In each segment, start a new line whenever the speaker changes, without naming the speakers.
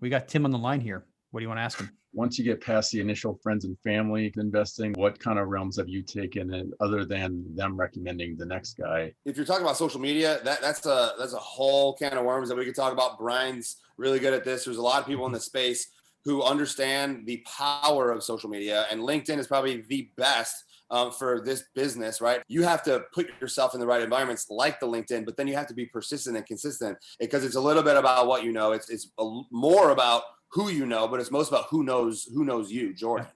We got Tim on the line here. What do you want to ask him?
Once you get past the initial friends and family investing, what kind of realms have you taken in other than them recommending the next guy?
If you're talking about social media, that's a whole can of worms that we could talk about. Brian's really good at this. There's a lot of people in the space who understand the power of social media, and LinkedIn is probably the best for this business, right? You have to put yourself in the right environments like the LinkedIn, but then you have to be persistent and consistent, because it's a little bit about what you know. It's more about who you know, but it's most about who knows you, Jordan.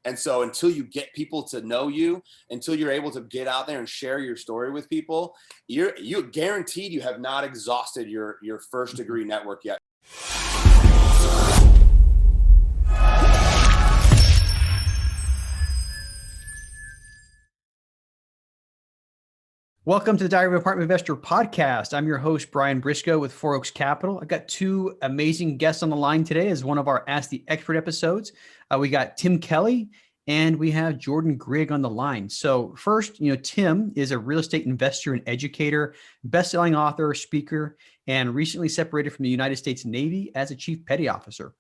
And so until you get people to know you, until you're able to get out there and share your story with people, you're guaranteed you have not exhausted your first degree network yet.
Welcome to the Diary of an Apartment Investor podcast. I'm your host, Brian Briscoe with Four Oaks Capital. I've got two amazing guests on the line today as one of our Ask the Expert episodes. We got Tim Kelly and we have Jordan Grigg on the line. So first, Tim is a real estate investor and educator, best-selling author, speaker, and recently separated from the United States Navy as a chief petty officer.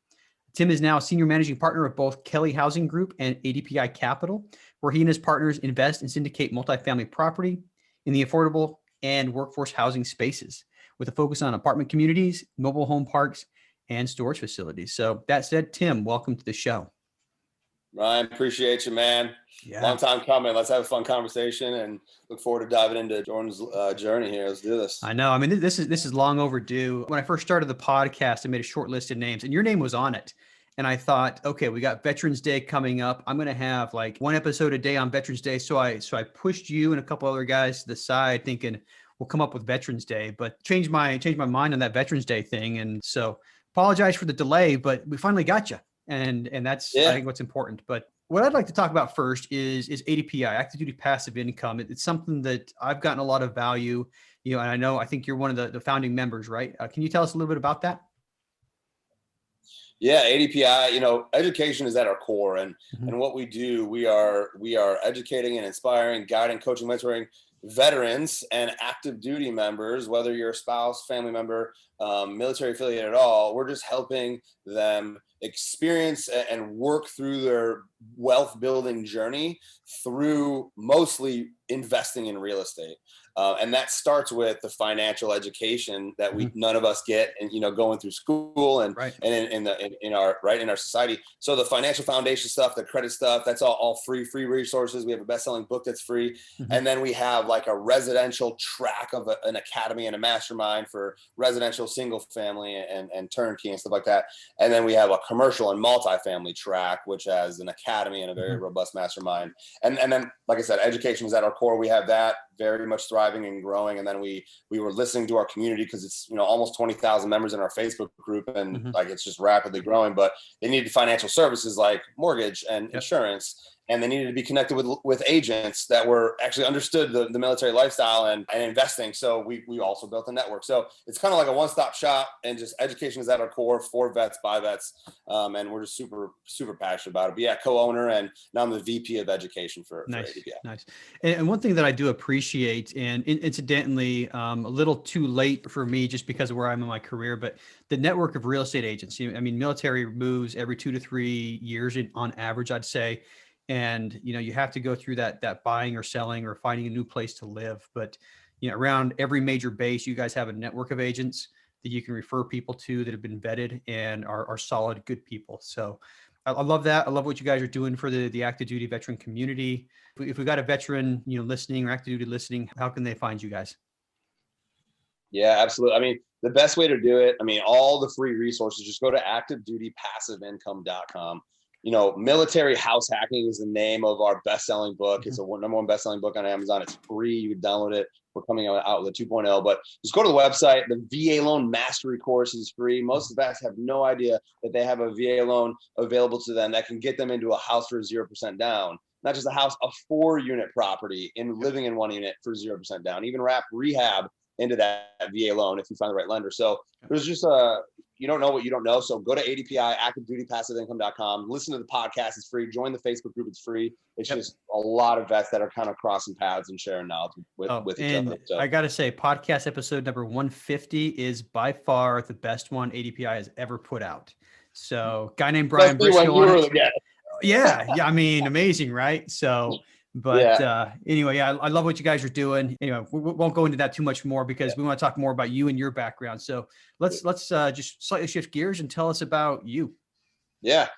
Tim is now a senior managing partner of both Kelly Housing Group and ADPI Capital, where he and his partners invest and syndicate multifamily property in the affordable and workforce housing spaces with a focus on apartment communities, mobile home parks, and storage facilities. So that said, Tim, welcome to the show.
Ryan, appreciate you, man. Yeah. Long time coming. Let's have a fun conversation and look forward to diving into Jordan's journey here. Let's do this.
I know. I mean, this is long overdue. When I first started the podcast, I made a short list of names and your name was on it. And I thought, okay, we got Veterans Day coming up. I'm going to have like one episode a day on Veterans Day. So I pushed you and a couple other guys to the side thinking we'll come up with Veterans Day, but changed my mind on that Veterans Day thing. And so apologize for the delay, but we finally got you. And that's, I think, what's important. But what I'd like to talk about first is ADPI, active duty passive income. It's something that I've gotten a lot of value, and I think you're one of the founding members, right? Can you tell us a little bit about that?
Yeah, ADPI, education is at our core, and what we do, we are educating and inspiring, guiding, coaching, mentoring veterans and active duty members, whether you're a spouse, family member, military affiliate at all. We're just helping them experience and work through their wealth building journey through mostly investing in real estate. And that starts with the financial education that none of us get, and going through school and in our society. So the financial foundation stuff, the credit stuff, that's all free resources. We have a best-selling book that's free, and then we have like a residential track of an academy and a mastermind for residential, single family, and turnkey and stuff like that. And then we have a commercial and multifamily track, which has an academy and a very robust mastermind. And then, like I said, education is at our core. We have that very much thriving and growing. And then we were listening to our community, because it's almost 20,000 members in our Facebook group, and like it's just rapidly growing. But they needed financial services like mortgage and insurance, and they needed to be connected with agents that were actually understood the military lifestyle and investing. So we also built a network. So it's kind of like a one-stop shop, and just education is at our core, for vets, by vets, and we're just super passionate about it. But yeah, co-owner, and now I'm the VP of education for ADPI.
Nice. And one thing that I do appreciate, and incidentally, a little too late for me just because of where I'm in my career, but the network of real estate agents. Military moves every 2 to 3 years on average, I'd say. And, you have to go through that buying or selling or finding a new place to live. But, around every major base, you guys have a network of agents that you can refer people to that have been vetted and are solid, good people. So I love that. I love what you guys are doing for the active duty veteran community. If we got a veteran, listening or active duty listening, how can they find you guys?
Yeah, absolutely. The best way to do it, all the free resources, just go to activedutypassiveincome.com. Military House Hacking is the name of our best-selling book. It's a number one best-selling book on Amazon. It's free. You can download it. We're coming out with a 2.0, but just go to the website. The VA loan mastery course is free. Most of the vets have no idea that they have a VA loan available to them that can get them into a house for 0% down. Not just a house, a 4-unit property, and living in 1 unit for 0% down. Even wrap rehab into that VA loan if you find the right lender. So there's just you don't know what you don't know. So go to ADPI, activedutypassiveincome.com. Listen to the podcast. It's free. Join the Facebook group. It's free. It's just a lot of vets that are kind of crossing paths and sharing knowledge with each other. So.
I got to say, podcast episode number 150 is by far the best one ADPI has ever put out. So guy named Brian Briscoe on it. Yeah. I mean, amazing, right? So, but anyway, I love what you guys are doing. Anyway, we won't go into that too much more because we want to talk more about you and your background. So let's just slightly shift gears and tell us about you.
Yeah.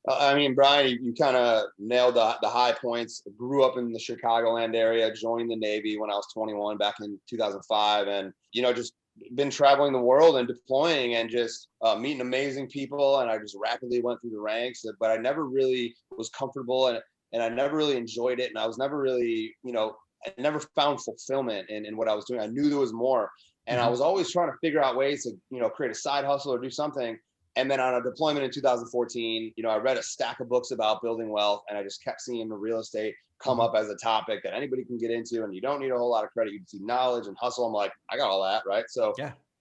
I mean, Brian, you kind of nailed the high points. I grew up in the Chicagoland area, joined the Navy when I was 21 back in 2005. And, just been traveling the world and deploying and just meeting amazing people. And I just rapidly went through the ranks, but I never really was comfortable and I never really enjoyed it. And I was never really, I never found fulfillment in what I was doing. I knew there was more. And I was always trying to figure out ways to, create a side hustle or do something. And then on a deployment in 2014, I read a stack of books about building wealth, and I just kept seeing the real estate come up as a topic that anybody can get into, and you don't need a whole lot of credit. You can see knowledge and hustle. I'm like, I got all that, right? So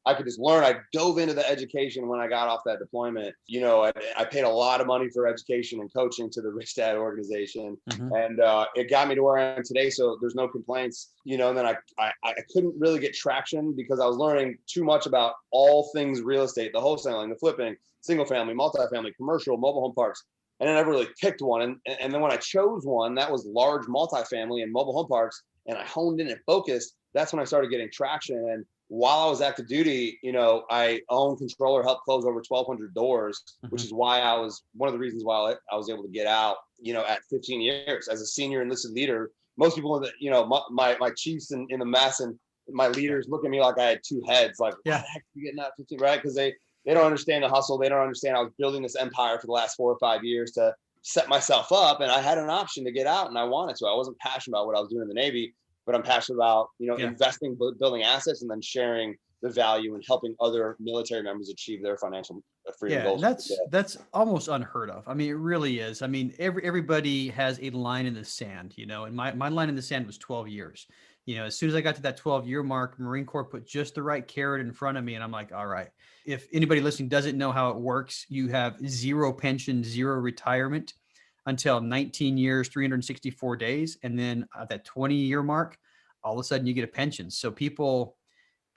I could just learn. I dove into the education when I got off that deployment. I paid a lot of money for education and coaching to the Rich Dad organization, and it got me to where I am today. So there's no complaints, and then I couldn't really get traction because I was learning too much about all things real estate, the wholesaling, the flipping, single family, multifamily, commercial, mobile home parks. And I never really picked one. And then when I chose one, that was large multifamily and mobile home parks, and I honed in and focused, that's when I started getting traction. And while I was active duty, I owned, control, or helped close over 1,200 doors, which is why one of the reasons why I was able to get out, at 15 years as a senior enlisted leader. Most people, my chiefs in the mess and my leaders look at me like I had two heads, like, what the heck are you getting out 15, right? Because they don't understand the hustle. They don't understand I was building this empire for the last 4 or 5 years to set myself up. And I had an option to get out and I wanted to. I wasn't passionate about what I was doing in the Navy, but I'm passionate about, investing, building assets, and then everybody the value and helping other military members achieve their financial freedom goals.
That's almost unheard of. I mean, it really is. I mean, everybody has a line in the sand, and my line in the sand was 12 years. As soon as I got to that 12-year mark, Marine Corps put just the right carrot in front of me. And I'm like, all right, if anybody listening doesn't know how it works, you have zero pension, zero retirement until 19 years, 364 days. And then at that 20-year mark, all of a sudden you get a pension. So people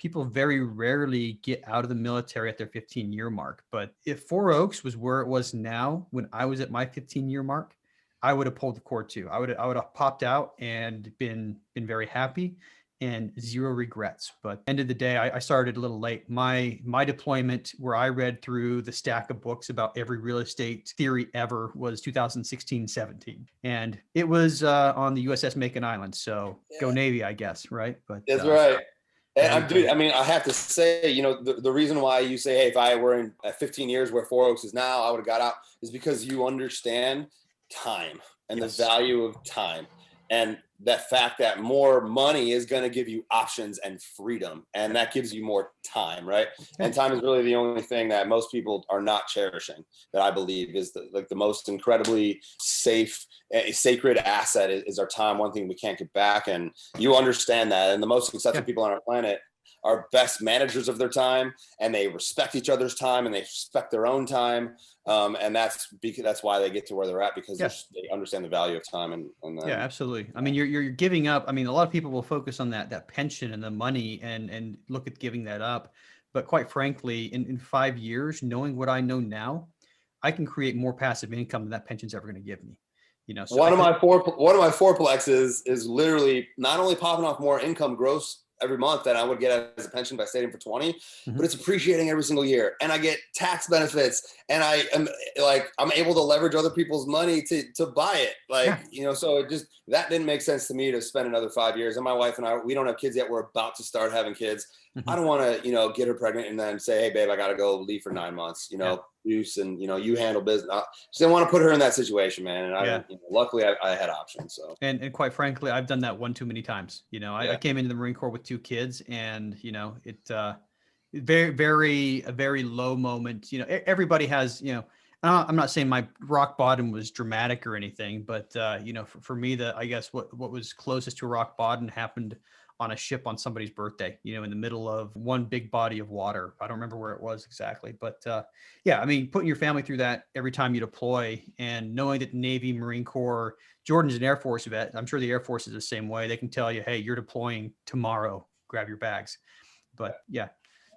very rarely get out of the military at their 15-year mark. But if Four Oaks was where it was now, when I was at my 15-year mark, I would have pulled the cord too. I would have popped out and been very happy and zero regrets. But end of the day, I started a little late. My deployment where I read through the stack of books about every real estate theory ever was 2016-17. And it was on the USS Macon Island. So go Navy, I guess, right? But
that's right. And I have to say, the reason why you say, hey, if I were in 15 years where Four Oaks is now, I would have got out, is because you understand time and the value of time, and that fact that more money is going to give you options and freedom, and that gives you more time, right? And time is really the only thing that most people are not cherishing, that I believe is the most incredibly sacred asset is our time. One thing we can't get back, and you understand that. And the most successful people on our planet are best managers of their time, and they respect each other's time, and they respect their own time. And that's why they get to where they're at, because they understand the value of time. And
absolutely. I mean, you're giving up. I mean, a lot of people will focus on that pension and the money and look at giving that up. But quite frankly, in 5 years, knowing what I know now, I can create more passive income than that pension's ever going to give me. So one of my
fourplexes is literally not only popping off more income gross every month that I would get as a pension by saving for 20, but it's appreciating every single year. And I get tax benefits, and I'm able to leverage other people's money to buy it. So it just, that didn't make sense to me to spend another 5 years. And my wife and I, we don't have kids yet. We're about to start having kids. I don't want to, get her pregnant and then say, hey babe, I got to go leave for 9 months, use, and, you handle business. Just didn't want to put her in that situation, man. And luckily I had options. So,
and quite frankly, I've done that one too many times. I came into the Marine Corps with 2 kids, and, it, a very low moment. Everybody has, I'm not saying my rock bottom was dramatic or anything, but, for me, I guess what was closest to a rock bottom happened on a ship on somebody's birthday, in the middle of one big body of water. I don't remember where it was exactly, but yeah, I mean, putting your family through that every time you deploy, and knowing that the Navy, Marine Corps, Jordan's an Air Force vet. I'm sure the Air Force is the same way. They can tell you, hey, you're deploying tomorrow, grab your bags. But yeah,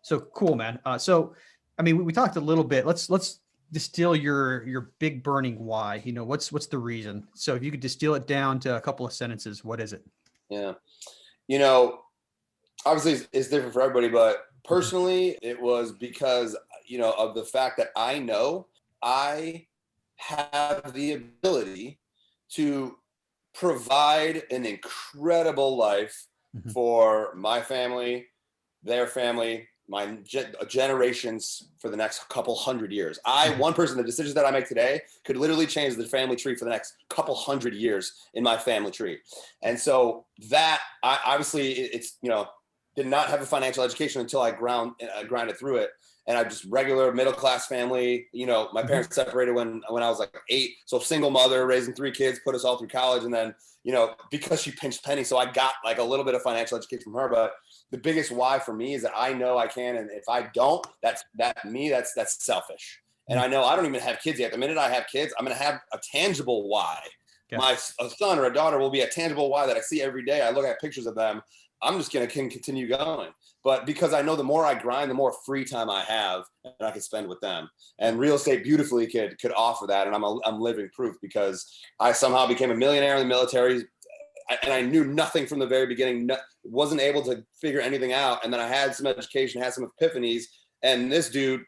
so cool, man. So, I mean, we talked a little bit. Let's distill your big burning why. What's the reason? So if you could distill it down to a couple of sentences, what is it?
Yeah. Obviously it's different for everybody, but personally it was because, of the fact that I know I have the ability to provide an incredible life for my family, their family, my generations for the next couple hundred years. One person, the decisions that I make today could literally change the family tree for the next couple hundred years in my family tree. And so that I obviously it's, did not have a financial education until I grounded through it. And I just regular middle-class family, my parents separated when I was like 8. So single mother raising 3 kids, put us all through college. And then, because she pinched pennies. So I got like a little bit of financial education from her, but the biggest why for me is that I know I can. And if I don't, that's selfish. And I know I don't even have kids yet. The minute I have kids, I'm going to have a tangible why. Yeah. A son or a daughter will be a tangible why that I see every day. I look at pictures of them. I'm just going to continue going. But because I know the more I grind, the more free time I have and I can spend with them. And real estate beautifully could offer that. And I'm living proof, because I somehow became a millionaire in the military. And I knew nothing from the very beginning, wasn't able to figure anything out. And then I had some education, had some epiphanies. And this dude,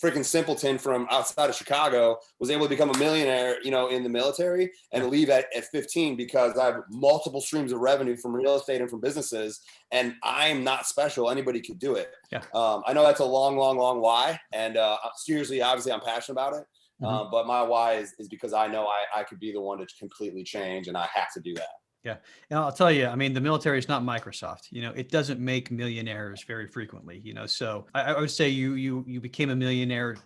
freaking simpleton from outside of Chicago, was able to become a millionaire, in the military and leave at 15, because I have multiple streams of revenue from real estate and from businesses, and I'm not special. Anybody could do it. Yeah. I know that's a long why. And seriously, obviously I'm passionate about it. But my why is because I know I could be the one to completely change, and I have to do that.
Yeah. And I'll tell you, I mean, the military is not Microsoft. It doesn't make millionaires very frequently, so I would say you became a millionaire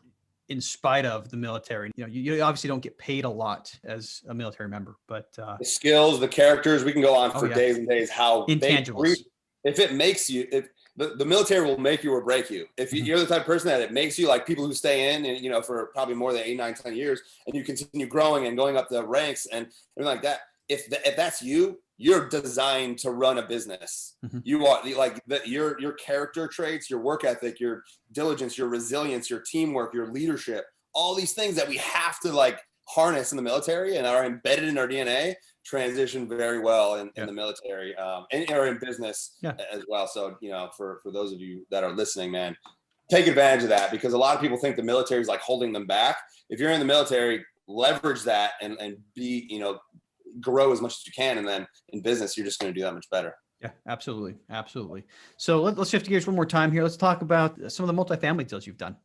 in spite of the military. You obviously don't get paid a lot as a military member, but
the skills, the characters, we can go on for days and days, how
intangibles.
If it makes you, if the military will make you or break you. If you're the type of person that it makes you, like people who stay in and, for probably more than 8, 9, 10 years, and you continue growing and going up the ranks and everything like that. If that's you, you're designed to run a business. You are your character traits, your work ethic, your diligence, your resilience, your teamwork, your leadership, all these things that we have to harness in the military and are embedded in our DNA, transition very well in the military or in business as well. So, for those of you that are listening, man, take advantage of that, because a lot of people think the military is holding them back. If you're in the military, leverage that and be, grow as much as you can, and then in business you're just going to do that much better.
Yeah, absolutely. So let's shift gears one more time here. Let's talk about some of the multifamily deals you've done.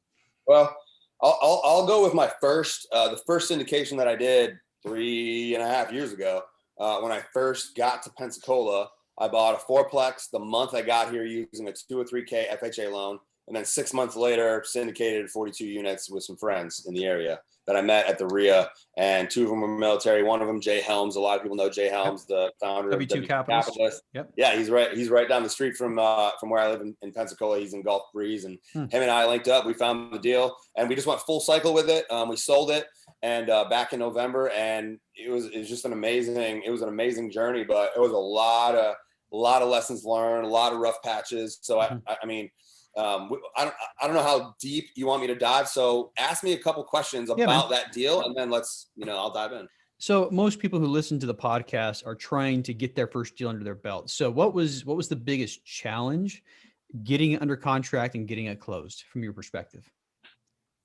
Well, I'll go with my first the first syndication that I did 3.5 years ago. When I first got to Pensacola, I bought a 4-plex the month I got here using a 2 or 3K FHA loan, and then 6 months later syndicated 42 units with some friends in the area that I met at the RIA, and 2 of them were military. One of them, Jay Helms. A lot of people know Jay Helms, the founder of W2 Capitalist. Yep. Yeah, he's right down the street from where I live in Pensacola. He's in Gulf Breeze, and him and I linked up. We found the deal, and we just went full cycle with it. We sold it, and back in November, and it was just an amazing journey. But it was a lot of lessons learned, a lot of rough patches. So I mean. I don't know how deep you want me to dive. So ask me a couple questions about that deal, and then I'll dive in.
So most people who listen to the podcast are trying to get their first deal under their belt. So what was the biggest challenge getting it under contract and getting it closed from your perspective?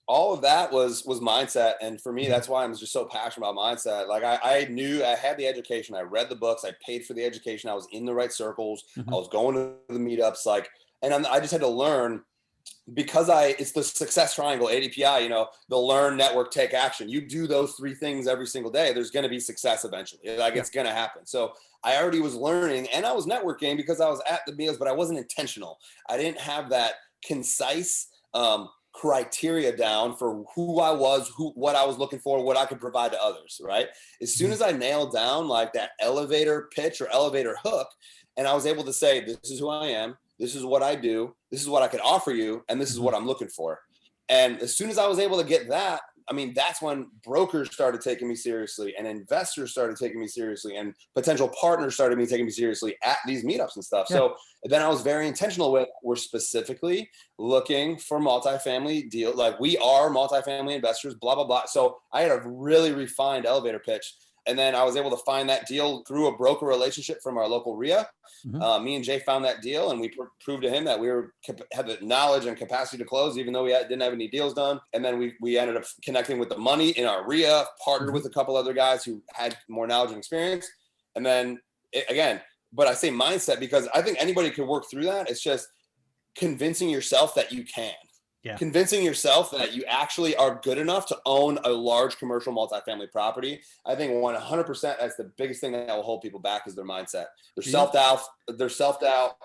All of that was mindset. And for me, that's why I'm just so passionate about mindset. I knew I had the education. I read the books. I paid for the education. I was in the right circles. I was going to the meetups, and I just had to learn, because it's the success triangle, ADPI, the learn, network, take action. You do those 3 things every single day, there's going to be success eventually. It's going to happen. So I already was learning, and I was networking because I was at the meals, but I wasn't intentional. I didn't have that concise criteria down for who I was, what I was looking for, what I could provide to others, right? As soon as I nailed down that elevator pitch or elevator hook, And I was able to say, this is who I am. This is what I do. This is what I could offer you. And this is what I'm looking for. And as soon as I was able to get that, I mean, that's when brokers started taking me seriously and investors started taking me seriously and potential partners started taking me seriously at these meetups and stuff. Yeah. So then I was very intentional with, we're specifically looking for multifamily deal. Like, we are multifamily investors, blah, blah, blah. So I had a really refined elevator pitch. And then I was able to find that deal through a broker relationship from our local RIA. Me and Jay found that deal, and we proved to him that we had the knowledge and capacity to close, even though we didn't have any deals done. And then we ended up connecting with the money in our RIA, partnered with a couple other guys who had more knowledge and experience. And then but I say mindset because I think anybody could work through that. It's just convincing yourself that you can. Yeah. Convincing yourself that you actually are good enough to own a large commercial multifamily property. I think 100% that's the biggest thing that will hold people back is their mindset. Their self-doubt,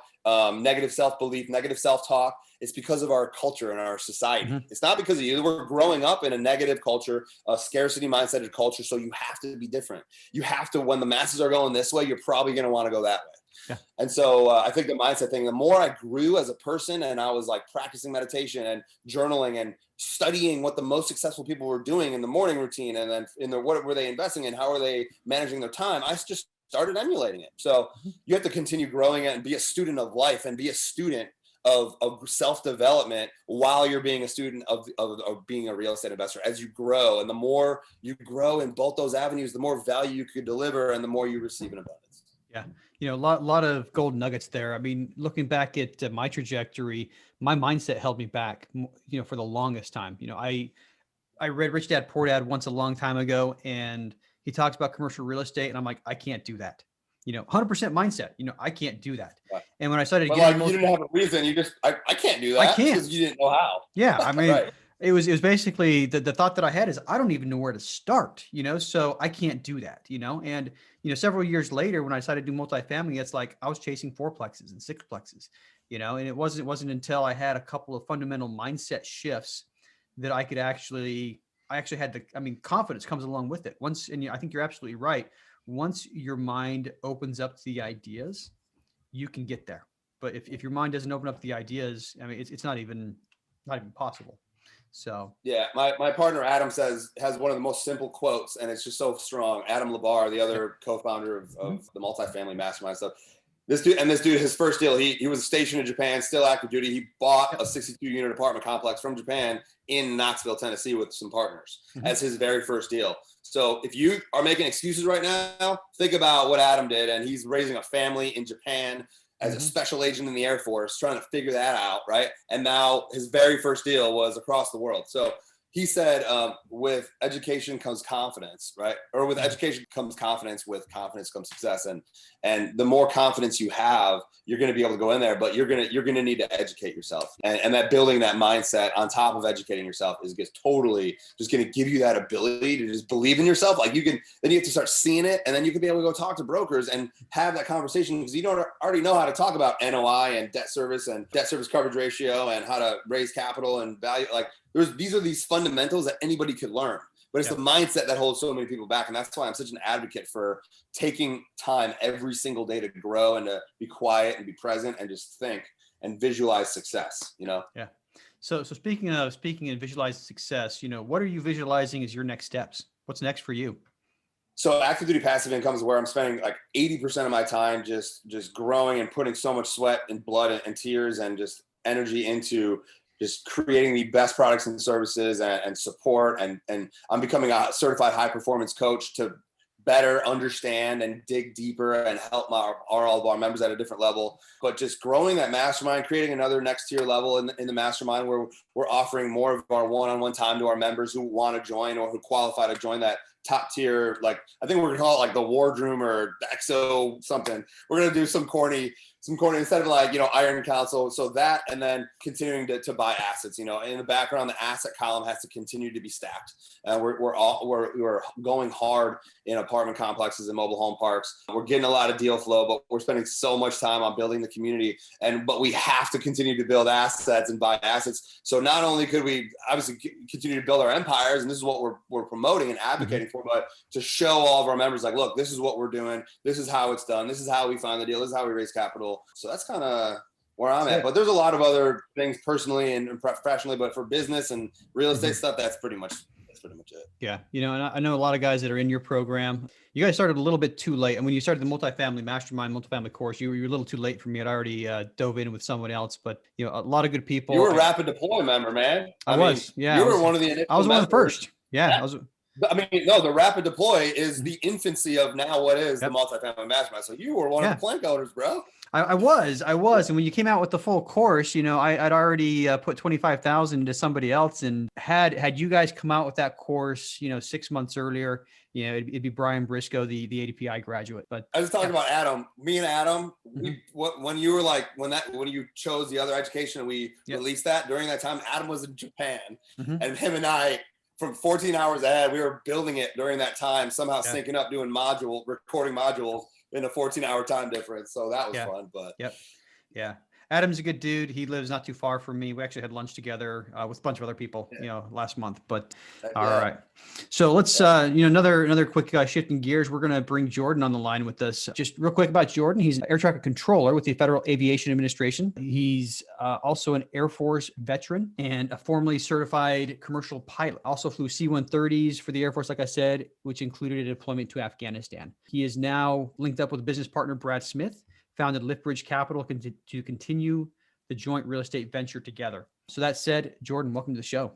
negative self-belief, negative self-talk. It's because of our culture and our society. It's not because of you. We're growing up in a negative culture, a scarcity mindset culture. So you have to be different. You have to, when the masses are going this way, you're probably going to want to go that way. Yeah. And so I think the mindset thing, the more I grew as a person and I was like practicing meditation and journaling and studying what the most successful people were doing in the morning routine and then what were they investing in, how are they managing their time, I just started emulating it. So you have to continue growing it and be a student of life and be a student of self-development while you're being a student of being a real estate investor as you grow. And the more you grow in both those avenues, the more value you could deliver and the more you receive in abundance.
Yeah. A lot of gold nuggets there. I mean, looking back at my trajectory, my mindset held me back, for the longest time. I read Rich Dad Poor Dad once a long time ago, and he talks about commercial real estate, and I'm like, I can't do that. 100% mindset. I can't do that. Right. And when I started getting,
you didn't have a reason. You just, I can't do that.
I can't
because you didn't know how.
Yeah, I mean,
right.
It was basically the thought that I had is I don't even know where to start, so I can't do that, and, several years later when I decided to do multifamily, it's like I was chasing 4plexes and 6plexes, and it wasn't until I had a couple of fundamental mindset shifts that I actually had confidence comes along with it. I think you're absolutely right. Once your mind opens up to the ideas, you can get there. But if your mind doesn't open up to the ideas, it's not even possible. So
yeah, my partner Adam has one of the most simple quotes, and it's just so strong. Adam Labar, the other co-founder of the multifamily mastermind stuff. This dude, his first deal, he was stationed in Japan, still active duty. He bought a 62-unit apartment complex from Japan in Knoxville, Tennessee, with some partners as his very first deal. So if you are making excuses right now, think about what Adam did, and he's raising a family in Japan as a special agent in the Air Force, trying to figure that out, right? And now his very first deal was across the world. So he said, with education comes confidence, right? Or with education comes confidence, with confidence comes success. And the more confidence you have, you're going to be able to go in there, but you're going to need to educate yourself. And that building that mindset on top of educating yourself is just totally just going to give you that ability to just believe in yourself. Like then you have to start seeing it, and then you can be able to go talk to brokers and have that conversation because you don't already know how to talk about NOI and debt service coverage ratio and how to raise capital and value. Like these are these fundamentals that anybody could learn, but it's the mindset that holds so many people back. And that's why I'm such an advocate for taking time every single day to grow and to be quiet and be present and just think and visualize success, Yeah.
So speaking and visualize success, what are you visualizing as your next steps? What's next for you?
So active duty passive income is where I'm spending like 80% of my time just growing and putting so much sweat and blood and tears and just energy into just creating the best products and services and support. And I'm becoming a certified high performance coach to better understand and dig deeper and help all of our members at a different level. But just growing that mastermind, creating another next tier level in the mastermind where we're offering more of our one-on-one time to our members who want to join or who qualify to join that top tier. Like, I think we're going to call it like the Wardroom or the XO something. We're going to do some corny some corner instead of like, iron council. So that, and then continuing to buy assets, in the background, the asset column has to continue to be stacked. We're going hard in apartment complexes and mobile home parks. We're getting a lot of deal flow, but we're spending so much time on building the community, but we have to continue to build assets and buy assets. So not only could we obviously continue to build our empires, and this is what we're promoting and advocating for, but to show all of our members, like, look, this is what we're doing. This is how it's done. This is how we find the deal. This is how we raise capital. So that's kind of where I'm at. But there's a lot of other things personally and professionally, but for business and real estate stuff, that's pretty much it.
Yeah. And I know a lot of guys that are in your program. You guys started a little bit too late. And when you started the multifamily mastermind, multifamily course, you were a little too late for me. I'd already dove in with someone else, but a lot of good people.
You were a Rapid Deploy member, man.
I was. Yeah.
You were one of the initial
I was one of the
members.
first. Yeah.
No, the Rapid Deploy is the infancy of now what is the multifamily mastermind. So you were one of the plank owners, bro.
I was. And when you came out with the full course, I'd already put 25,000 into somebody else, and had you guys come out with that course, 6 months earlier, it'd be Brian Briscoe, the ADPI graduate. But
I was talking about Adam. Me and Adam, when you were like, when you chose the other education and we released that, during that time, Adam was in Japan, and him and I, from 14 hours ahead, we were building it during that time, somehow syncing up, doing recording modules in a 14-hour time difference. So that was fun. But
yeah. Adam's a good dude. He lives not too far from me. We actually had lunch together with a bunch of other people, last month. But all right. So let's, another quick shifting gears. We're going to bring Jordan on the line with us. Just real quick about Jordan. He's an air traffic controller with the Federal Aviation Administration. He's also an Air Force veteran and a formerly certified commercial pilot. Also flew C-130s for the Air Force, like I said, which included a deployment to Afghanistan. He is now linked up with business partner Brad Smith, founded LiftBridge Capital to continue the joint real estate venture together. So that said, Jordan, welcome to the show.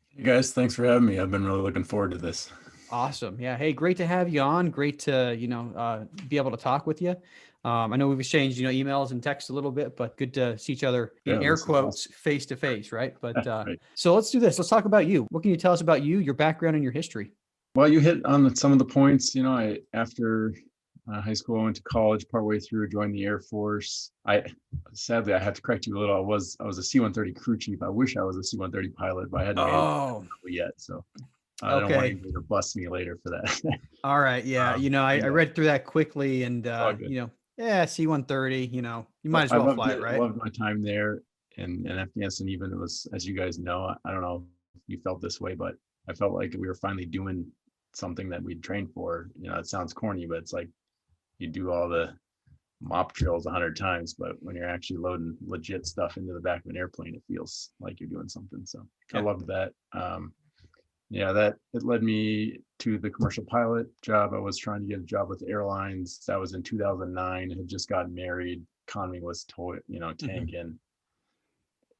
Hey guys, thanks for having me. I've been really looking forward to this.
Awesome. Yeah. Hey, great to have you on. Great to, be able to talk with you. I know we've exchanged, emails and texts a little bit, but good to see each other in air quotes face to face. Right. But
right.
So let's do this. Let's talk about you. What can you tell us about you, your background and your history?
Well, you hit on some of the points. After high school, I went to college, partway through, joined the Air Force. Sadly, I have to correct you a little. I was a C-130 crew chief. I wish I was a C-130 pilot, but I hadn't made it yet. So I don't want anybody to bust me later for that.
All right. Yeah. I read through that quickly and, C-130, you might as well fly it, right?
I loved my time there in Afghanistan. Even it was, as you guys know, I don't know if you felt this way, but I felt like we were finally doing something that we'd trained for. It sounds corny, but it's like, you do all the mop drills 100 times, but when you're actually loading legit stuff into the back of an airplane, it feels like you're doing something. So I loved that. That it led me to the commercial pilot job. I was trying to get a job with the airlines. That was in 2009. I had just gotten married. Economy was tanking.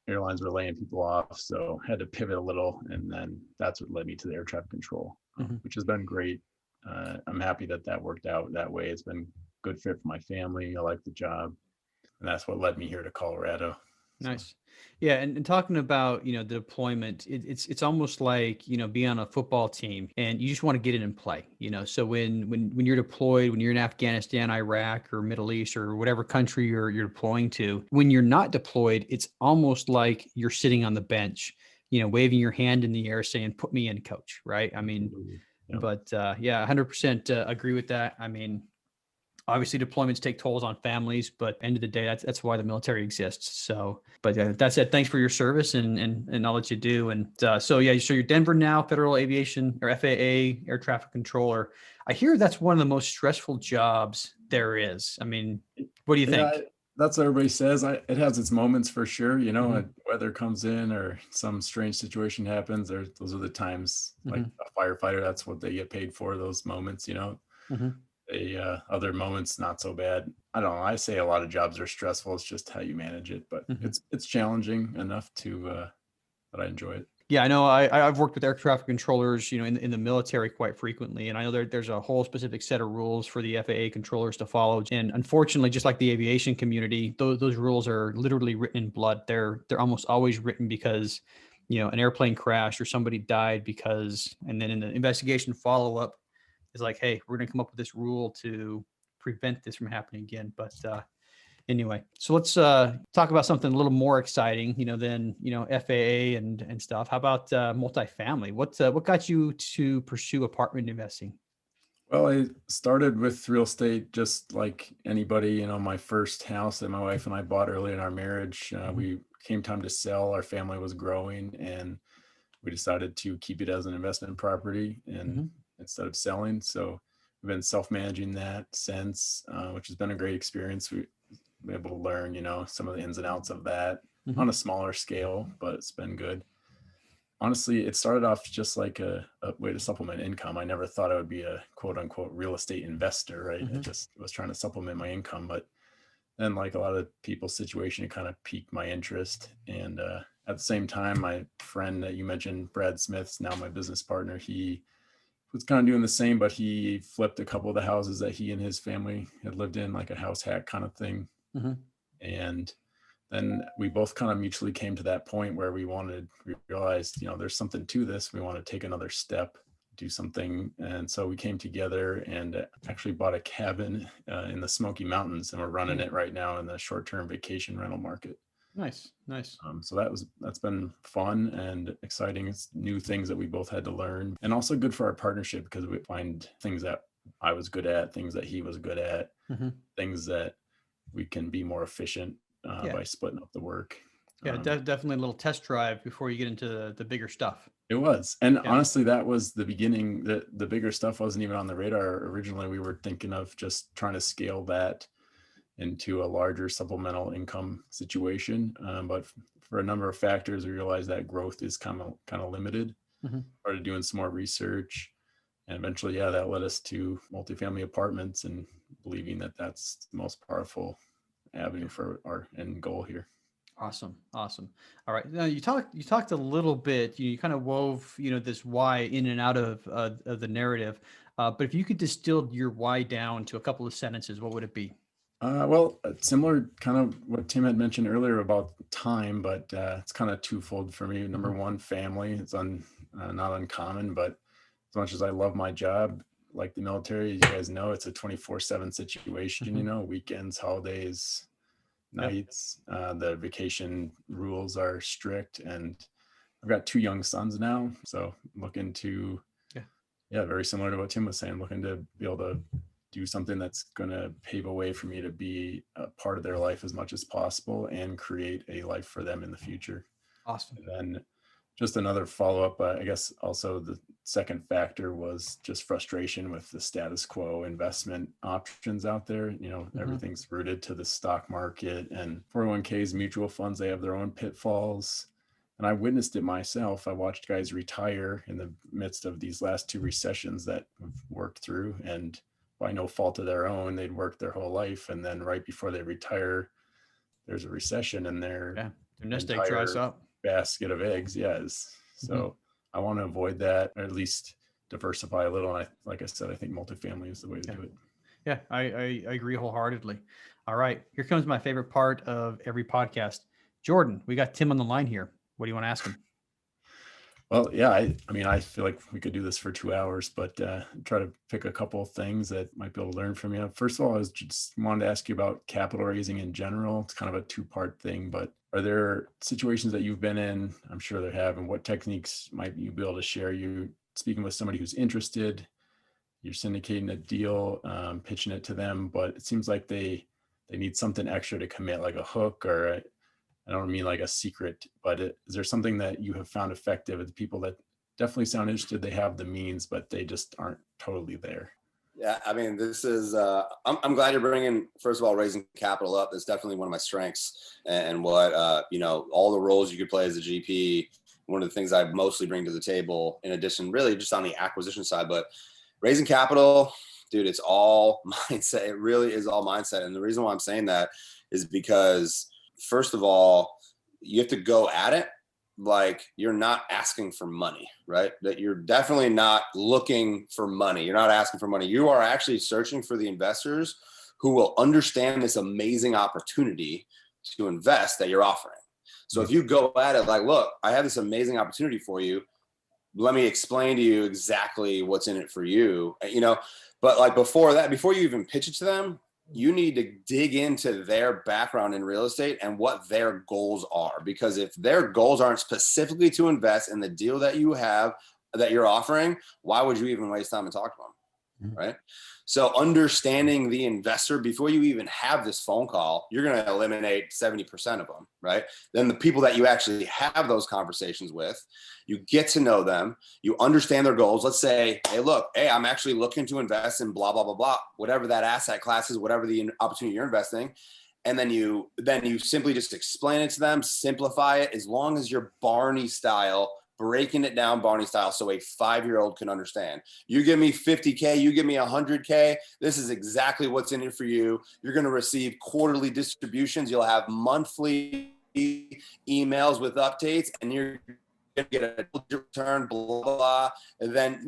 Airlines were laying people off, so had to pivot a little, and then that's what led me to the air traffic control, which has been great. I'm happy that worked out that way. It's been a good fit for my family. I like the job, and that's what led me here to Colorado.
Nice. Yeah. And talking about, the deployment, it's almost like, being on a football team and you just want to get in and play, so when you're deployed, when you're in Afghanistan, Iraq, or Middle East, or whatever country you're deploying to, when you're not deployed, it's almost like you're sitting on the bench, waving your hand in the air saying, put me in, coach. Right. I mean, but 100% agree with that. I mean, obviously deployments take tolls on families, but end of the day, that's why the military exists. So, but that said, thanks for your service and all that you do. And so you're Denver now, Federal Aviation or FAA Air Traffic Controller. I hear that's one of the most stressful jobs there is. I mean, what do you think?
That's what everybody says. It has its moments for sure. Weather comes in or some strange situation happens. Those are the times, like a firefighter, that's what they get paid for, those moments, other moments, not so bad. I don't know. I say a lot of jobs are stressful. It's just how you manage it, but it's challenging enough to that I enjoy it.
Yeah, I know. I've worked with air traffic controllers, in the military quite frequently, and I know there's a whole specific set of rules for the FAA controllers to follow. And unfortunately, just like the aviation community, those rules are literally written in blood. They're almost always written because, an airplane crashed or somebody died because, and then in the investigation follow up is like, hey, we're going to come up with this rule to prevent this from happening again. But Anyway, so let's talk about something a little more exciting, than FAA and stuff. How about multifamily? What got you to pursue apartment investing?
Well, I started with real estate just like anybody. My first house that my wife and I bought early in our marriage, we came time to sell. Our family was growing, and we decided to keep it as an investment property and instead of selling. So we've been self-managing that since, which has been a great experience. We've been able to learn, some of the ins and outs of that on a smaller scale, but it's been good. Honestly, it started off just like a way to supplement income. I never thought I would be a quote unquote real estate investor, right? I just was trying to supplement my income, but then like a lot of people's situation, it kind of piqued my interest. And at the same time, my friend that you mentioned, Brad Smith's now my business partner, he was kind of doing the same, but he flipped a couple of the houses that he and his family had lived in, like a house hack kind of thing. And then we both kind of mutually came to that point where we realized, there's something to this. We want to take another step, do something. And so we came together and actually bought a cabin in the Smoky Mountains, and we're running it right now in the short-term vacation rental market.
Nice.
So that's been fun and exciting. It's new things that we both had to learn, and also good for our partnership because we find things that I was good at, things that he was good at, things that we can be more efficient by splitting up the work.
Yeah, definitely a little test drive before you get into the bigger stuff.
It was. And honestly, that was the beginning. The bigger stuff wasn't even on the radar. Originally, we were thinking of just trying to scale that into a larger supplemental income situation. But for a number of factors, we realized that growth is kind of limited. Started doing some more research. And eventually, that led us to multifamily apartments and believing that that's the most powerful avenue for our end goal here.
Awesome. All right. Now you talked a little bit, you kind of wove, this why in and out of the narrative. But if you could distill your why down to a couple of sentences, what would it be?
Well, similar kind of what Tim had mentioned earlier about time, but it's kind of twofold for me. Number one, family. It's not uncommon, but as much as I love my job, like the military, as you guys know, it's a 24/7 situation, weekends, holidays, nights. The vacation rules are strict, and I've got 2 young sons now. So looking to, very similar to what Tim was saying, looking to be able to do something that's going to pave a way for me to be a part of their life as much as possible and create a life for them in the future.
Awesome.
And then just another follow-up, I guess also the second factor was just frustration with the status quo investment options out there. Everything's rooted to the stock market, and 401ks, mutual funds, they have their own pitfalls. And I witnessed it myself. I watched guys retire in the midst of these last 2 recessions that we've worked through, and by no fault of their own, they'd worked their whole life. And then right before they retire, there's a recession, and their
nest egg dries up.
Basket of eggs. So I want to avoid that, or at least diversify a little. And like I said, I think multifamily is the way to do it.
Yeah, I agree wholeheartly. All right, here comes my favorite part of every podcast. Jordan, we got Tim on the line here. What do you want to ask him?
Well, I feel like we could do this for 2 hours, but try to pick a couple of things that might be able to learn from you. First of all, I was just wanted to ask you about capital raising in general. It's kind of a 2-part thing, but are there situations that you've been in? I'm sure there have, and what techniques might you be able to share? You speaking with somebody who's interested, you're syndicating a deal, pitching it to them, but it seems like they need something extra to commit, like a hook, or I don't mean like a secret, but is there something that you have found effective with people that definitely sound interested? They have the means, but they just aren't totally there.
Yeah, this is, I'm glad you're bringing, first of all, raising capital up. That's definitely one of my strengths, and what, all the roles you could play as a GP. One of the things I mostly bring to the table, in addition, really just on the acquisition side, but raising capital, dude, it's all mindset. It really is all mindset. And the reason why I'm saying that is because, first of all, you have to go at it like you're not asking for money, right? That you're definitely not looking for money. You're not asking for money. You are actually searching for the investors who will understand this amazing opportunity to invest that you're offering. So if you go at it like, look, I have this amazing opportunity for you. Let me explain to you exactly what's in it for you, but like before that, before you even pitch it to them, you need to dig into their background in real estate and what their goals are. Because if their goals aren't specifically to invest in the deal that you have, that you're offering, why would you even waste time and talk to them? Right? So understanding the investor before you even have this phone call, you're going to eliminate 70% of them, right? Then the people that you actually have those conversations with, you get to know them, you understand their goals. Let's say, hey, I'm actually looking to invest in blah, blah, blah, blah, whatever that asset class is, whatever the opportunity you're investing. And then you simply just explain it to them, simplify it, as long as you're Barney style, breaking it down Barney style so a 5-year-old can understand. You give me 50K, you give me 100K. This is exactly what's in it for you. You're going to receive quarterly distributions. You'll have monthly emails with updates, and you're going to get a return, blah, blah, blah. And then,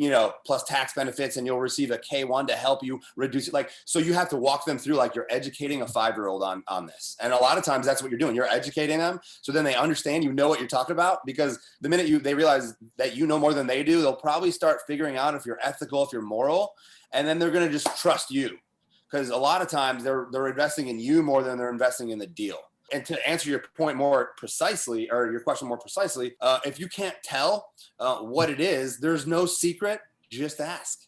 plus tax benefits, and you'll receive a K1 to help you reduce it. So you have to walk them through, like you're educating a 5-year-old on this. And a lot of times that's what you're doing. You're educating them. So then they understand, what you're talking about, because the minute they realize that you know more than they do, they'll probably start figuring out if you're ethical, if you're moral, and then they're going to just trust you. Because a lot of times they're investing in you more than they're investing in the deal. And to answer your point more precisely, or your question more precisely, if you can't tell what it is, there's no secret. Just ask.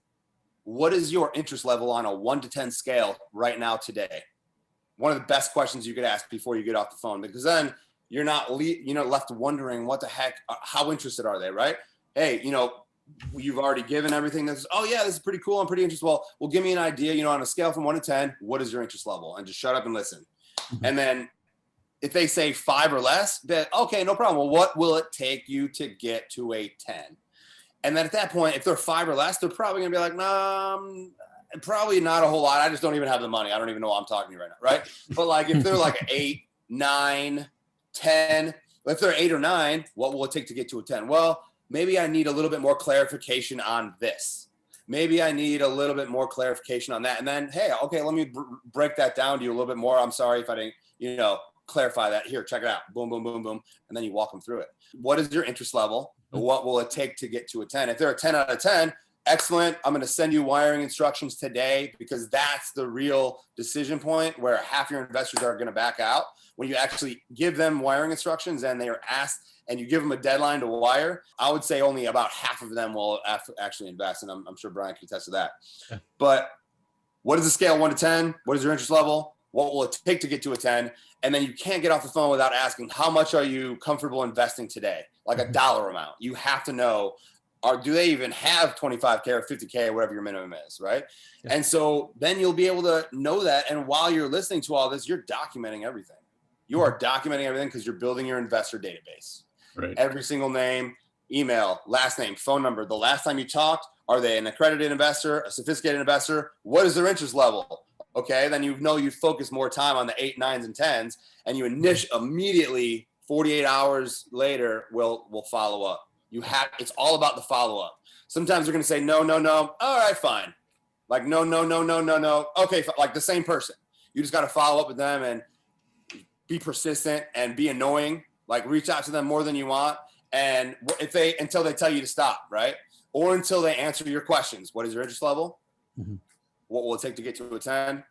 What is your interest level on a 1 to 10 scale right now today? One of the best questions you could ask before you get off the phone, because then you're not left wondering what the heck, how interested are they, right? Hey, you've already given everything. This is pretty cool. I'm pretty interested. Well, give me an idea, on a scale from 1 to 10, what is your interest level? And just shut up and listen. Mm-hmm. And then if they say 5 or less, then okay, no problem. Well, what will it take you to get to a 10? And then at that point, if they're 5 or less, they're probably gonna be like, nah, probably not a whole lot. I just don't even have the money. I don't even know what I'm talking to you right now, right? But like if they're like 8, 9, 10, if they're 8 or 9, what will it take to get to a 10? Well, maybe I need a little bit more clarification on this. Maybe I need a little bit more clarification on that. And then, hey, okay, let me break that down to you a little bit more. I'm sorry if I didn't, clarify that. Here, check it out. Boom, boom, boom, boom. And then you walk them through it. What is your interest level? What will it take to get to a 10? If they're a 10 out of 10, excellent. I'm going to send you wiring instructions today, because that's the real decision point where half your investors are going to back out. When you actually give them wiring instructions and they are asked, and you give them a deadline to wire, I would say only about half of them will actually invest. And I'm sure Brian can attest to that. Okay. But what is the scale 1 to 10? What is your interest level? What will it take to get to a 10? And then you can't get off the phone without asking, how much are you comfortable investing today? Like a dollar amount. You have to know, do they even have 25K or 50K or whatever your minimum is, right? Yeah. And so then you'll be able to know that. And while you're listening to all this, you're documenting everything. You are documenting everything because you're building your investor database. Right. Every single name, email, last name, phone number, the last time you talked, are they an accredited investor, a sophisticated investor? What is their interest level? Okay, then you focus more time on the 8, 9s, and 10s, and you immediately 48 hours later will follow up. It's all about the follow up. Sometimes they're going to say no. All right, fine. Like no. Okay, like the same person. You just got to follow up with them and be persistent and be annoying. Like reach out to them more than you want, and until they tell you to stop, right? Or until they answer your questions. What is your interest level? Mm-hmm. What will it take to get to a 10?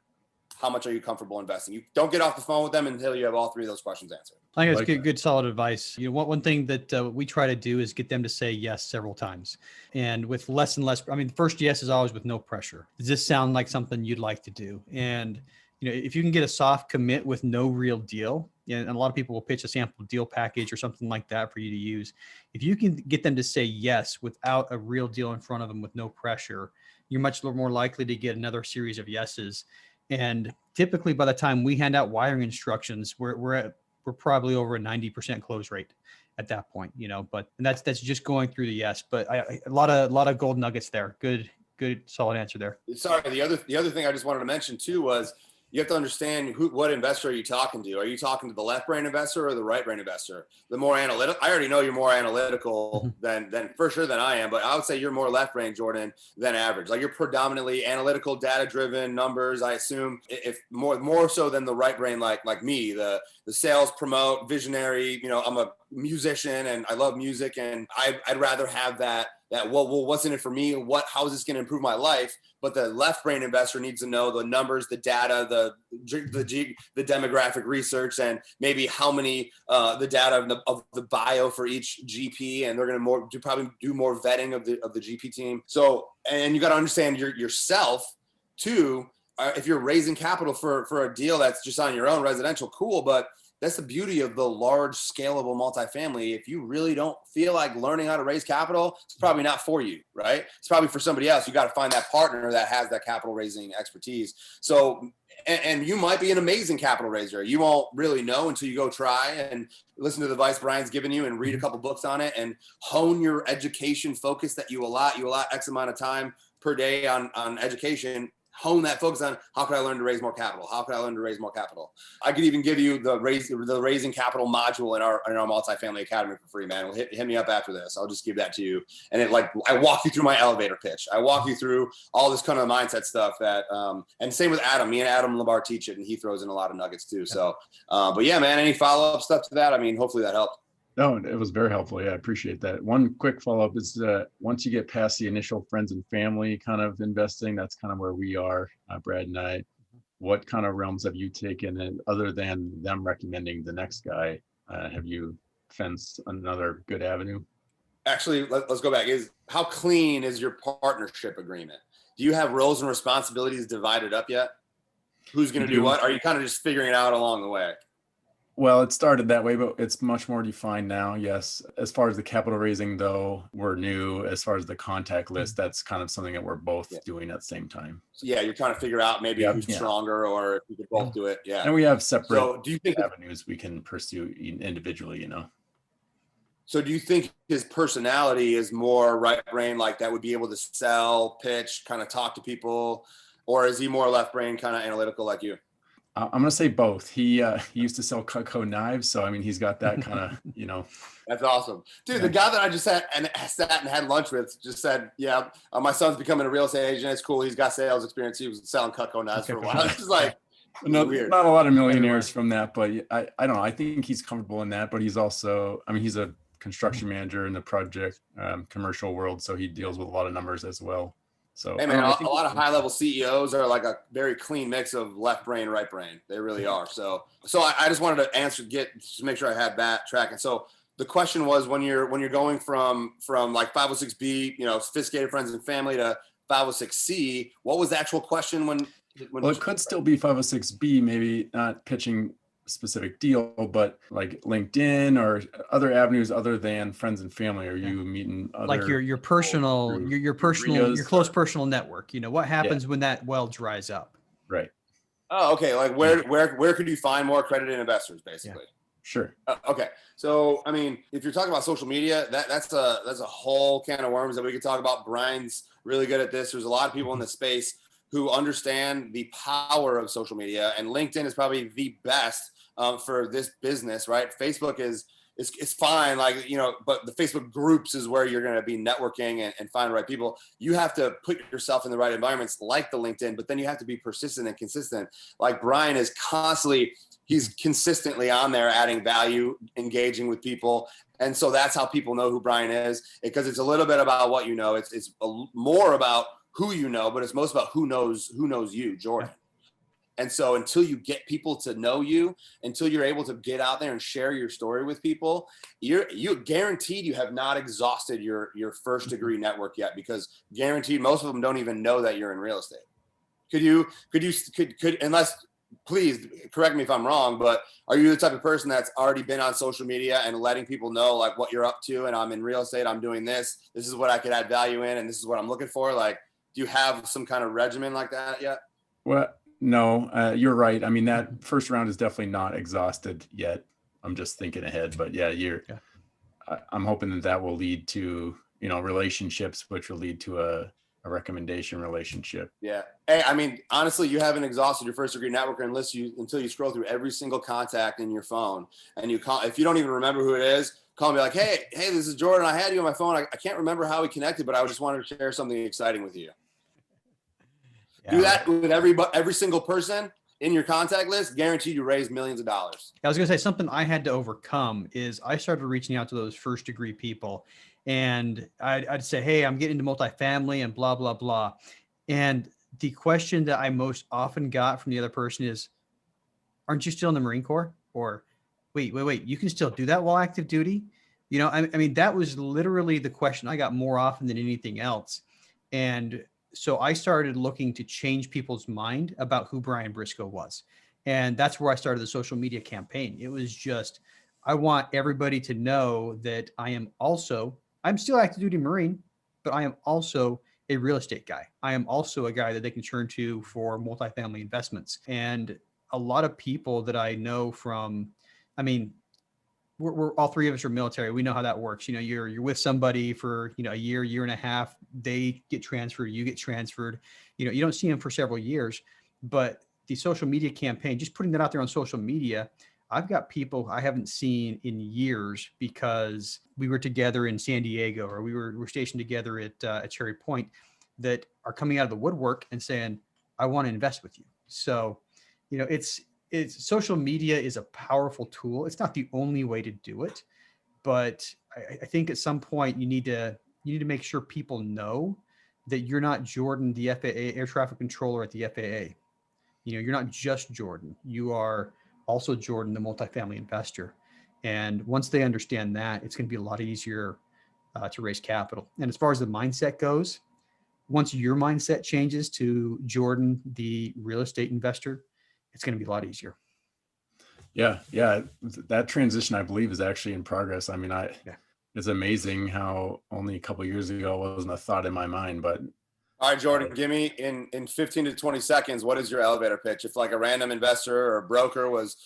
How much are you comfortable investing? You don't get off the phone with them until you have all 3 of those questions answered.
I think that's good, solid advice. One thing that we try to do is get them to say yes several times, and with less and less. I mean, the first yes is always with no pressure. Does this sound like something you'd like to do? And if you can get a soft commit with no real deal, and a lot of people will pitch a sample deal package or something like that for you to use. If you can get them to say yes without a real deal in front of them with no pressure, you're much more likely to get another series of yeses. And typically by the time we hand out wiring instructions, we're probably over a 90% close rate at that point, but that's just going through the yes, but a lot of gold nuggets there. Good, solid answer there.
Sorry. The other thing I just wanted to mention too was, you have to understand what investor are you talking to? Are you talking to the left brain investor or the right brain investor? The more analytical, I already know you're more analytical than for sure than I am, but I would say you're more left brain, Jordan, than average. Like you're predominantly analytical, data driven, numbers. I assume if more so than the right brain, like me, the sales, promote, visionary. I'm a musician and I love music, and I'd rather have that that, well, what's in it for me? How is this going to improve my life? But the left brain investor needs to know the numbers, the data, the demographic research, and maybe how many, the data of the bio for each GP. And they're going to probably do more vetting of the GP team. So, and you got to understand yourself too. If you're raising capital for a deal that's just on your own residential, cool. But that's the beauty of the large scalable multifamily. If you really don't feel like learning how to raise capital, it's probably not for you, right? It's probably for somebody else. You got to find that partner that has that capital raising expertise. So, and you might be an amazing capital raiser. You won't really know until you go try and listen to the advice Brian's given you and read a couple books on it and hone your education focus that you allot X amount of time per day on education. Hone that focus on how can I learn to raise more capital? How can I learn to raise more capital? I could even give you the raising capital module in our multifamily academy for free, man. Hit me up after this. I'll just give that to you. And I walk you through my elevator pitch. I walk you through all this kind of mindset stuff that, and same with Adam. Me and Adam Labar teach it, and he throws in a lot of nuggets too. So, but yeah, man, any follow-up stuff to that? I mean, hopefully that helped.
No, it was very helpful. Yeah, I appreciate that. One quick follow-up is once you get past the initial friends and family kind of investing, that's kind of where we are, Brad and I. What kind of realms have you taken, and other than them recommending the next guy, have you fenced another good avenue?
Actually, let's go back. How clean is your partnership agreement? Do you have roles and responsibilities divided up yet? Who's going to do what? Are you kind of just figuring it out along the way?
Well, it started that way, but it's much more defined now. Yes. As far as the capital raising, though, we're new. As far as the contact list, that's kind of something that we're both doing at the same time.
So yeah, you're trying to figure out maybe who's stronger, or if we could both do it. Yeah.
And we have separate avenues we can pursue individually,
So do you think his personality is more right brain, like that would be able to sell, pitch, kind of talk to people, or is he more left brain, kind of analytical like you?
I'm going to say both. He used to sell Cutco knives. So, I mean, he's got that kind of,
That's awesome. Dude, the guy that I just sat and had lunch with just said, yeah, my son's becoming a real estate agent. It's cool. He's got sales experience. He was selling Cutco knives for a while. It's just like, weird.
Not a lot of millionaires from that, but I don't know. I think he's comfortable in that, but he's also, I mean, he's a construction manager in the project commercial world. So he deals with a lot of numbers as well. So,
hey man, a lot of high level CEOs are like a very clean mix of left brain, right brain. They really are. So I just wanted to make sure I had that tracking. So the question was, when you're going from like 506B, sophisticated friends and family, to 506C, what was the actual question when
well, it could still be 506B, maybe not pitching specific deal, but like LinkedIn or other avenues other than friends and family? Are you meeting other,
like your personal, your close personal network? What happens when that well dries up?
Right.
Oh, okay. Like where could you find more accredited investors, basically?
Yeah. Sure.
Okay. So, I mean, if you're talking about social media, that's a whole can of worms that we could talk about. Brian's really good at this. There's a lot of people in the space who understand the power of social media, and LinkedIn is probably the best for this business, right? Facebook is fine, but the Facebook groups is where you're going to be networking and find the right people. You have to put yourself in the right environments like the LinkedIn, but then you have to be persistent and consistent. Like Brian is he's consistently on there adding value, engaging with people. And so that's how people know who Brian is, because it's a little bit about what you know. It's more about who you know, but it's most about who knows you, Jordan. And so until you get people to know you, until you're able to get out there and share your story with people, you're guaranteed you have not exhausted your first degree network yet, because guaranteed most of them don't even know that you're in real estate. Could unless, please correct me if I'm wrong, but are you the type of person that's already been on social media and letting people know like what you're up to, and I'm in real estate, I'm doing this is what I could add value in, and this is what I'm looking for? Like, do you have some kind of regimen like that yet?
Well, no, you're right. I mean, that first round is definitely not exhausted yet. I'm just thinking ahead, but yeah, I'm hoping that will lead to, relationships, which will lead to a recommendation relationship.
Yeah. Hey, I mean, honestly, you haven't exhausted your first degree networker until you scroll through every single contact in your phone, and you call. If you don't even remember who it is, call me like, hey, this is Jordan. I had you on my phone. I can't remember how we connected, but I just wanted to share something exciting with you. Yeah. Do that with every single person in your contact list, guaranteed you raise millions of dollars.
I was going to say, something I had to overcome is I started reaching out to those first degree people, And I'd say, hey, I'm getting into multifamily and blah, blah, blah. And the question that I most often got from the other person is, aren't you still in the Marine Corps? Or wait, you can still do that while active duty? I mean, that was literally the question I got more often than anything else. And so I started looking to change people's mind about who Brian Briscoe was. And that's where I started the social media campaign. It was just, I want everybody to know that I'm still active duty Marine, but I am also a real estate guy. I am also a guy that they can turn to for multifamily investments. And a lot of people that I know from, I mean, we're all three of us are military. We know how that works. You're with somebody for, a year and a half, they get transferred, you get transferred, you don't see them for several years, but the social media campaign, just putting that out there on social media, I've got people I haven't seen in years because we were together in San Diego, or we're stationed together at Cherry Point, that are coming out of the woodwork and saying, I want to invest with you. So, it's social media is a powerful tool. It's not the only way to do it, but I think at some point you need to make sure people know that you're not Jordan, the FAA air traffic controller at the FAA. You're not just Jordan. You are also Jordan, the multifamily investor. And once they understand that, it's going to be a lot easier to raise capital. And as far as the mindset goes, once your mindset changes to Jordan, the real estate investor, it's going to be a lot easier.
Yeah. That transition, I believe, is actually in progress. I mean, it's amazing how only a couple of years ago it wasn't a thought in my mind, but.
All right, Jordan, give me in 15 to 20 seconds, what is your elevator pitch? If like a random investor or a broker was,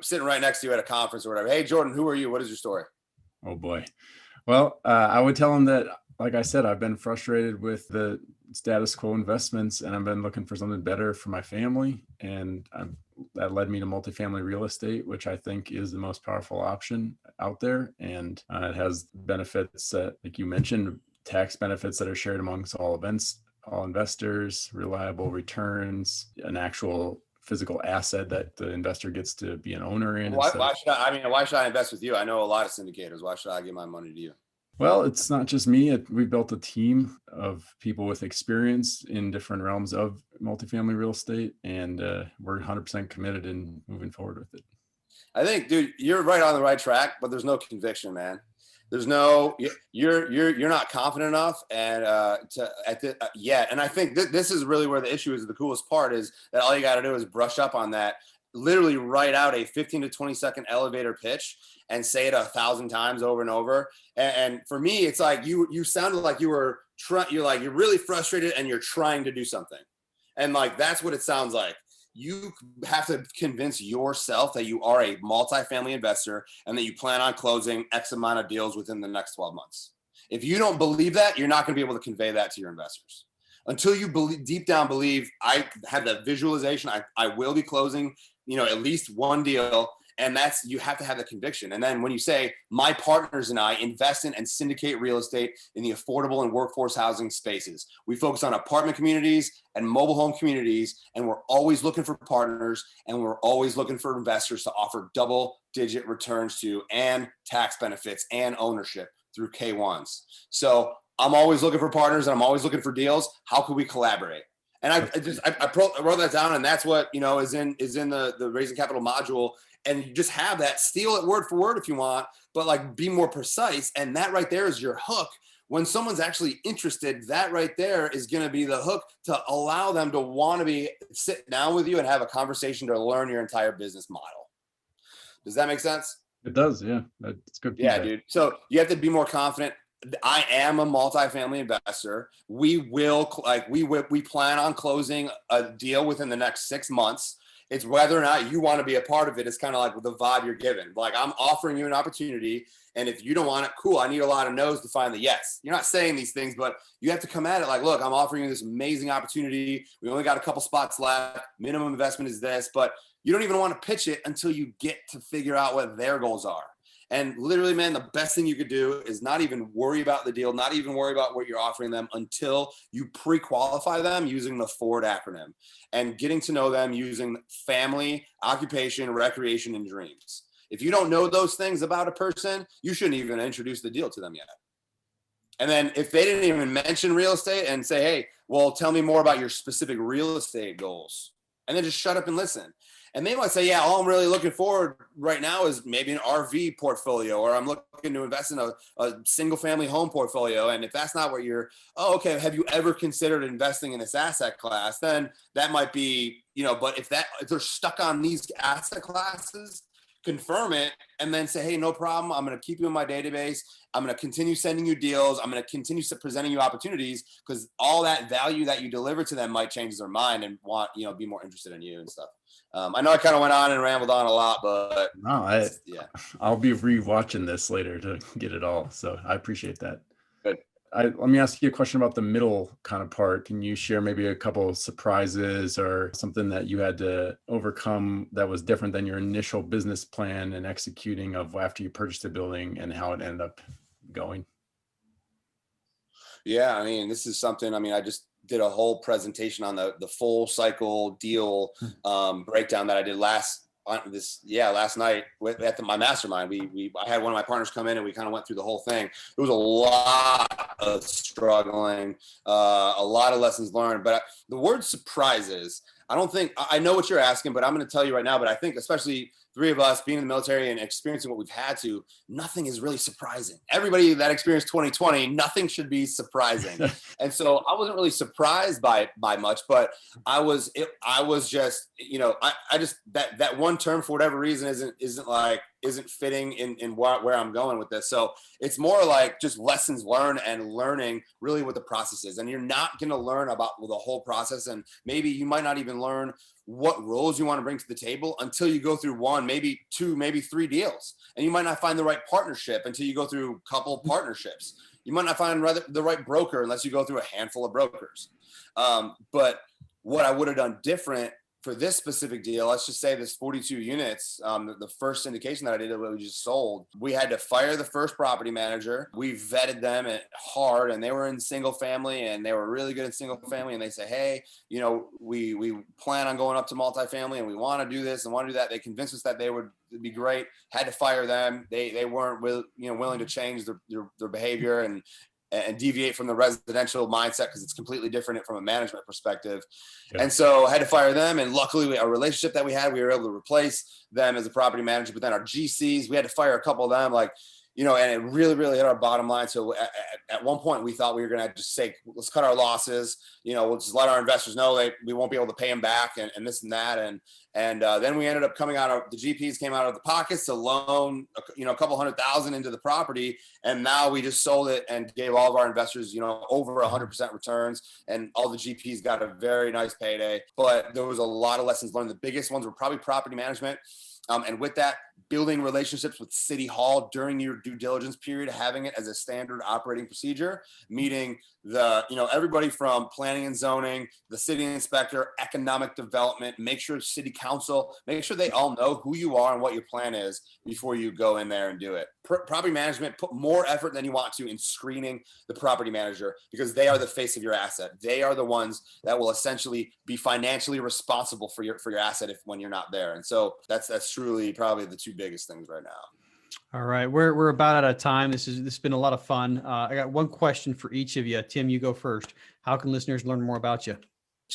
sitting right next to you at a conference or whatever, hey, Jordan, who are you? What is your story?
Oh boy. Well, I would tell them that, like I said, I've been frustrated with the status quo investments, and I've been looking for something better for my family. And that led me to multifamily real estate, which I think is the most powerful option out there. And it has benefits that, like you mentioned, tax benefits that are shared amongst all investors, reliable returns, an actual physical asset that the investor gets to be an owner in.
Why should I invest with you? I know a lot of syndicators. Why should I give my money to you?
Well, it's not just me. We built a team of people with experience in different realms of multifamily real estate, and we're 100% committed in moving forward with it.
I think, dude, you're right on the right track, but there's no conviction, man. There's no, you're not confident enough yet. And I think this is really where the issue is. The coolest part is that all you got to do is brush up on that. Literally write out a 15 to 20 second elevator pitch and say it 1,000 times over and over. And for me, it's like you sounded like you're really frustrated and you're trying to do something. And like, that's what it sounds like. You have to convince yourself that you are a multifamily investor and that you plan on closing X amount of deals within the next 12 months. If you don't believe that, you're not going to be able to convey that to your investors. Until you deep down believe, I have that visualization, I will be closing, at least one deal. And you have to have the conviction. And then when you say, my partners and I invest in and syndicate real estate in the affordable and workforce housing spaces, we focus on apartment communities and mobile home communities. And we're always looking for partners, and we're always looking for investors to offer double-digit returns to, and tax benefits and ownership through K1s. So I'm always looking for partners, and I'm always looking for deals. How can we collaborate? And I wrote that down, and that's what, is in the Raising Capital module. And you just have that, steal it word for word if you want, but like be more precise. And that right there is your hook. When someone's actually interested, that right there is going to be the hook to allow them to want to sit down with you and have a conversation to learn your entire business model. Does that make sense?
It does. Yeah. That's good feedback.
Yeah, dude. So you have to be more confident. I am a multifamily investor. We plan on closing a deal within the next 6 months. It's whether or not you want to be a part of it. It's kind of like the vibe you're given. Like, I'm offering you an opportunity, and if you don't want it, cool. I need a lot of no's to find the yes. You're not saying these things, but you have to come at it like, look, I'm offering you this amazing opportunity. We only got a couple spots left. Minimum investment is this, but you don't even want to pitch it until you get to figure out what their goals are. And literally, man, the best thing you could do is not even worry about the deal, not even worry about what you're offering them until you pre-qualify them using the FORD acronym and getting to know them using family, occupation, recreation, and dreams. If you don't know those things about a person, you shouldn't even introduce the deal to them yet. And then if they didn't even mention real estate and say, hey, well, tell me more about your specific real estate goals, and then just shut up and listen. And they might say, yeah, all I'm really looking forward right now is maybe an RV portfolio, or I'm looking to invest in a single family home portfolio. And if that's not what you're, oh, okay, have you ever considered investing in this asset class? Then that might be, but if they're stuck on these asset classes, confirm it, and then say, hey, no problem. I'm going to keep you in my database. I'm going to continue sending you deals. I'm going to continue presenting you opportunities, because all that value that you deliver to them might change their mind and want, be more interested in you and stuff. I know I kind of went on and rambled on a lot, but
no, I'll be rewatching this later to get it all. So I appreciate that.
Good.
Let me ask you a question about the middle kind of part. Can you share maybe a couple of surprises or something that you had to overcome that was different than your initial business plan and executing of after you purchased the building, and how it ended up going?
Yeah, I mean, this is something, I just did a whole presentation on the full cycle deal breakdown that I did last night at my mastermind. I had one of my partners come in and we kind of went through the whole thing. It was a lot of struggling, a lot of lessons learned, but the word surprises, I know what you're asking, but I'm going to tell you right now, but I think especially three of us being in the military and experiencing what we've had to, nothing is really surprising. Everybody that experienced 2020, nothing should be surprising. And so I wasn't really surprised by much, but I was just, I just, that one term for whatever reason isn't fitting in where I'm going with this. So it's more like just lessons learned and learning really what the process is. And you're not going to learn about the whole process. And maybe you might not even learn what roles you want to bring to the table until you go through one, maybe two, maybe three deals. And you might not find the right partnership until you go through a couple of partnerships. You might not find the right broker unless you go through a handful of brokers. But what I would have done different for this specific deal, let's just say this 42 units, the first syndication that I did, we just sold, we had to fire the first property manager. We vetted them hard, and they were in single family, and they were really good in single family. And they say, hey, we plan on going up to multifamily, and we want to do this and want to do that. They convinced us that they would be great. Had to fire them. They weren't willing to change their behavior and deviate from the residential mindset, because it's completely different from a management perspective. Yeah. And so I had to fire them. And luckily, our relationship that we had, we were able to replace them as a property manager. But then our GCs, we had to fire a couple of them, and it really, really hit our bottom line. So at one point, we thought we were going to just say, let's cut our losses. We'll just let our investors know we won't be able to pay them back and this and that. And then we ended up the GPs came out of the pockets to loan, a couple $100,000 into the property. And now we just sold it and gave all of our investors, over 100% returns. And all the GPs got a very nice payday. But there was a lot of lessons learned. The biggest ones were probably property management. And with that, building relationships with City Hall during your due diligence period, having it as a standard operating procedure, meeting everybody from planning and zoning, the city inspector, economic development, make sure city council, make sure they all know who you are and what your plan is before you go in there and do it. Property management, put more effort than you want to in screening the property manager, because they are the face of your asset. They are the ones that will essentially be financially responsible for your asset when you're not there. And so that's truly probably the two biggest things right now.
All right, we're about out of time. This has been a lot of fun. I got one question for each of you. Tim, you go first. How can listeners learn more about you?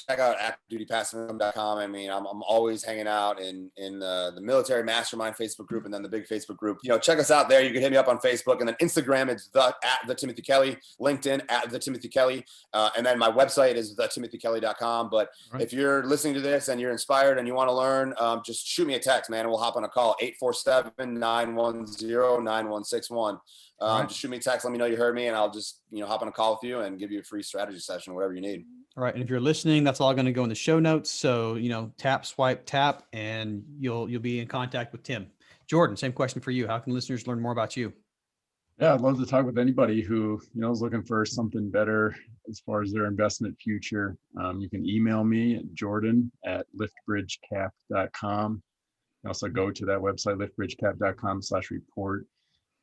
Check out activedutypassiveincome.com. I mean, I'm always hanging out in the military mastermind Facebook group, and then the big Facebook group. Check us out there. You can hit me up on Facebook, and then Instagram, it's at the Timothy Kelly, LinkedIn at the Timothy Kelly, and then my website is thetimothykelly.com. But right. If you're listening to this and you're inspired and you want to learn, just shoot me a text, man, and we'll hop on a call, 847-910-9161. Right. Just shoot me a text. Let me know you heard me, and I'll just hop on a call with you and give you a free strategy session, whatever you need.
All right. And if you're listening, that's all going to go in the show notes. So, tap, swipe, tap, and you'll be in contact with Tim. Jordan, same question for you. How can listeners learn more about you?
Yeah, I'd love to talk with anybody who, is looking for something better as far as their investment future. You can email me at jordan@liftbridgecap.com. You also go to that website, liftbridgecap.com/report.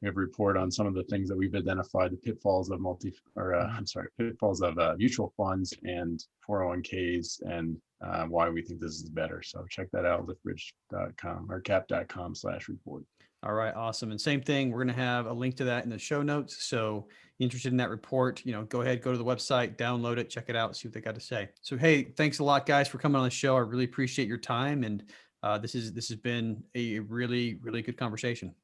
we have a report on some of the things that we've identified, the pitfalls of pitfalls of mutual funds and 401ks, and why we think this is better. So check that out, liftbridge.com or cap.com/report.
All right, awesome. And same thing, we're going to have a link to that in the show notes. So interested in that report, go ahead, go to the website, download it, check it out, see what they got to say. So, hey, thanks a lot, guys, for coming on the show. I really appreciate your time. And this has been a really, really good conversation.